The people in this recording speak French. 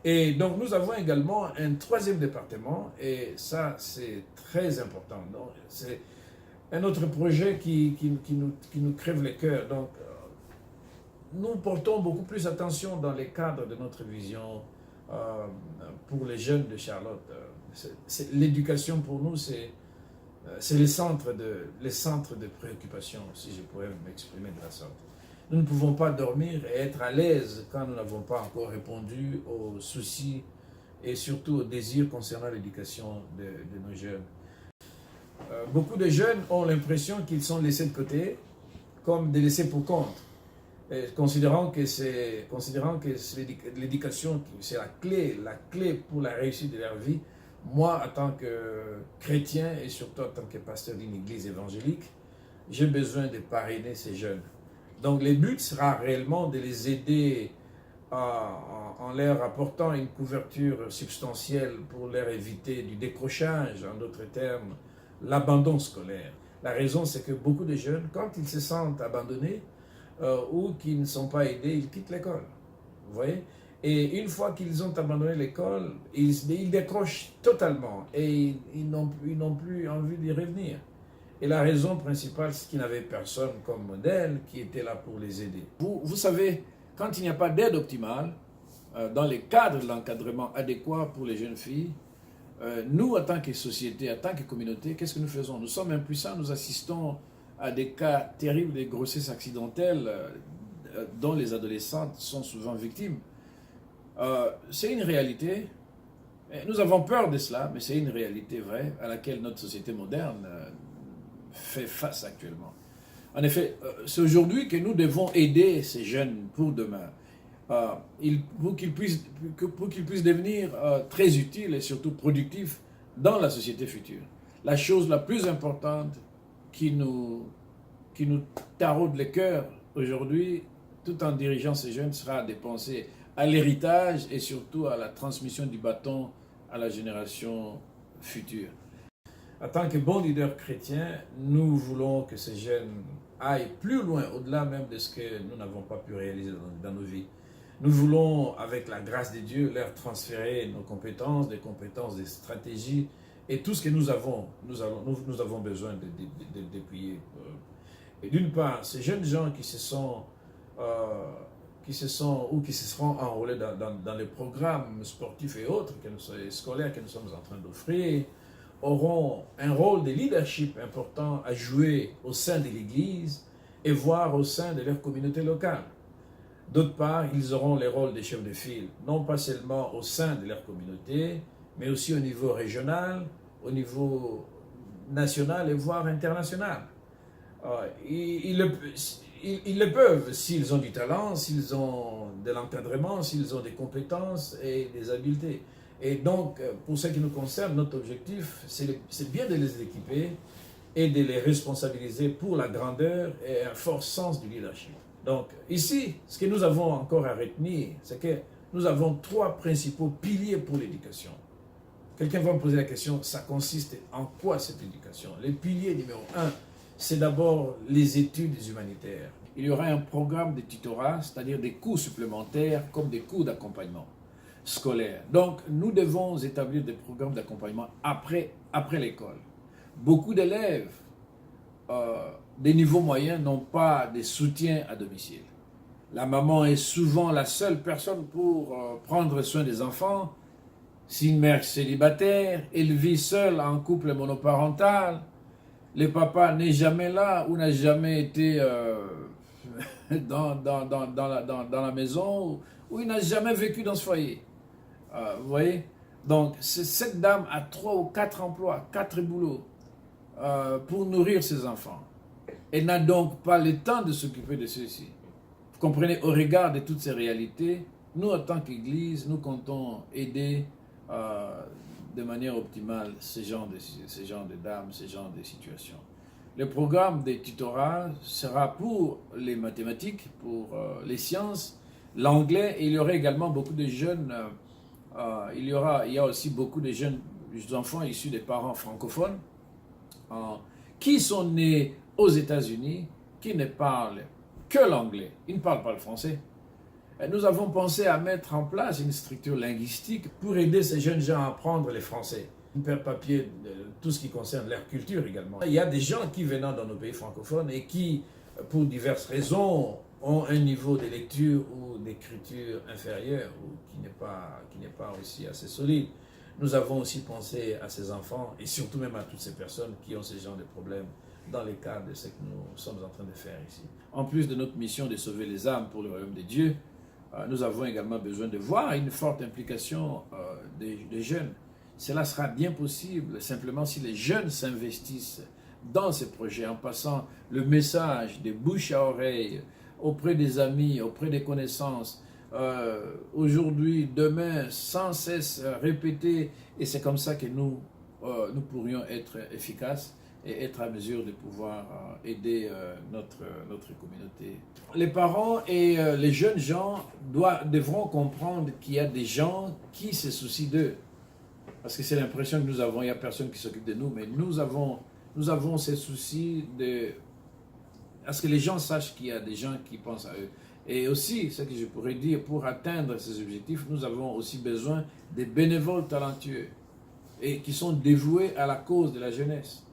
Et donc nous avons également un troisième département, et ça c'est très important. C'est un autre projet qui nous crève les cœurs. Donc nous portons beaucoup plus attention dans les cadres de notre vision pour les jeunes de Charlotte. L'éducation pour nous, c'est les centres de préoccupation, si je pourrais m'exprimer de la sorte. Nous ne pouvons pas dormir et être à l'aise quand nous n'avons pas encore répondu aux soucis et surtout aux désirs concernant l'éducation de nos jeunes. Beaucoup de jeunes ont l'impression qu'ils sont laissés de côté, comme des laissés pour compte, considérant que l'éducation, c'est la clé pour la réussite de leur vie. Moi, en tant que chrétien et surtout en tant que pasteur d'une église évangélique, j'ai besoin de parrainer ces jeunes. Donc, le but sera réellement de les aider en leur apportant une couverture substantielle pour leur éviter du décrochage, en d'autres termes, l'abandon scolaire. La raison, c'est que beaucoup de jeunes, quand ils se sentent abandonnés ou qu'ils ne sont pas aidés, ils quittent l'école. Vous voyez? Et une fois qu'ils ont abandonné l'école, ils décrochent totalement et ils n'ont plus envie d'y revenir. Et la raison principale, c'est qu'ils n'avaient personne comme modèle qui était là pour les aider. Vous savez, quand il n'y a pas d'aide optimale, dans les cadres de l'encadrement adéquat pour les jeunes filles, nous, en tant que société, en tant que communauté, qu'est-ce que nous faisons? Nous sommes impuissants, nous assistons à des cas terribles de grossesses accidentelles dont les adolescentes sont souvent victimes. C'est une réalité. Nous avons peur de cela, mais c'est une réalité vraie à laquelle notre société moderne fait face actuellement. En effet, c'est aujourd'hui que nous devons aider ces jeunes pour demain, pour qu'ils puissent devenir très utiles et surtout productifs dans la société future. La chose la plus importante qui nous taraude le cœur aujourd'hui, tout en dirigeant ces jeunes, sera de penser à l'héritage et surtout à la transmission du bâton à la génération future. En tant que bons leaders chrétiens, nous voulons que ces jeunes aillent plus loin, au-delà même de ce que nous n'avons pas pu réaliser dans nos vies. Nous voulons, avec la grâce de Dieu, leur transférer nos compétences, des stratégies et tout ce que nous avons besoin de déployer. Et d'une part, ces jeunes gens qui se seront enrôlés dans les programmes sportifs et autres, scolaires que nous sommes en train d'offrir, auront un rôle de leadership important à jouer au sein de l'Église et voire au sein de leur communauté locale. D'autre part, ils auront les rôles de chefs de file, non pas seulement au sein de leur communauté, mais aussi au niveau régional, au niveau national et voire international. Ils le peuvent s'ils ont du talent, s'ils ont de l'encadrement, s'ils ont des compétences et des habiletés. Et donc, pour ce qui nous concerne, notre objectif, c'est bien de les équiper et de les responsabiliser pour la grandeur et un fort sens du leadership. Donc, ici, ce que nous avons encore à retenir, c'est que nous avons 3 principaux piliers pour l'éducation. Quelqu'un va me poser la question, ça consiste en quoi cette éducation? Le pilier numéro 1, c'est d'abord les études humanitaires. Il y aura un programme de tutorat, c'est-à-dire des cours supplémentaires comme des cours d'accompagnement scolaire. Donc, nous devons établir des programmes d'accompagnement après l'école. Beaucoup d'élèves des niveaux moyens n'ont pas de soutien à domicile. La maman est souvent la seule personne pour prendre soin des enfants. Si une mère célibataire, elle vit seule en couple monoparental, le papa n'est jamais là ou n'a jamais été dans la maison ou il n'a jamais vécu dans ce foyer. Vous voyez? Donc, cette dame a 3 ou 4 emplois, 4 boulots pour nourrir ses enfants. Elle n'a donc pas le temps de s'occuper de ceux-ci. Vous comprenez, au regard de toutes ces réalités, nous, en tant qu'Église, nous comptons aider de manière optimale ces genres de dames, ces genres de situations. Le programme de tutorat sera pour les mathématiques, pour les sciences, l'anglais, et il y aura également beaucoup de jeunes, il y a aussi beaucoup de jeunes enfants issus des parents francophones qui sont nés aux États-Unis, qui ne parlent que l'anglais. Ils ne parlent pas le français. Et nous avons pensé à mettre en place une structure linguistique pour aider ces jeunes gens à apprendre les français. Une paire papier, tout ce qui concerne leur culture également. Il y a des gens qui venant dans nos pays francophones et qui, pour diverses raisons, ont un niveau de lecture ou d'écriture inférieur ou qui n'est pas aussi assez solide. Nous avons aussi pensé à ces enfants et surtout même à toutes ces personnes qui ont ce genre de problèmes dans le cadre de ce que nous sommes en train de faire ici. En plus de notre mission de sauver les âmes pour le royaume de Dieu, nous avons également besoin de voir une forte implication des jeunes. Cela sera bien possible simplement si les jeunes s'investissent dans ces projets en passant le message de bouche à oreille auprès des amis, auprès des connaissances, aujourd'hui, demain, sans cesse répéter. Et c'est comme ça que nous pourrions être efficaces et être à mesure de pouvoir aider notre communauté. Les parents et les jeunes gens devront comprendre qu'il y a des gens qui se soucient d'eux. Parce que c'est l'impression que nous avons, il n'y a personne qui s'occupe de nous, mais nous avons ces soucis à ce que les gens sachent qu'il y a des gens qui pensent à eux. Et aussi, ce que je pourrais dire, pour atteindre ces objectifs, nous avons aussi besoin des bénévoles talentueux et qui sont dévoués à la cause de la jeunesse.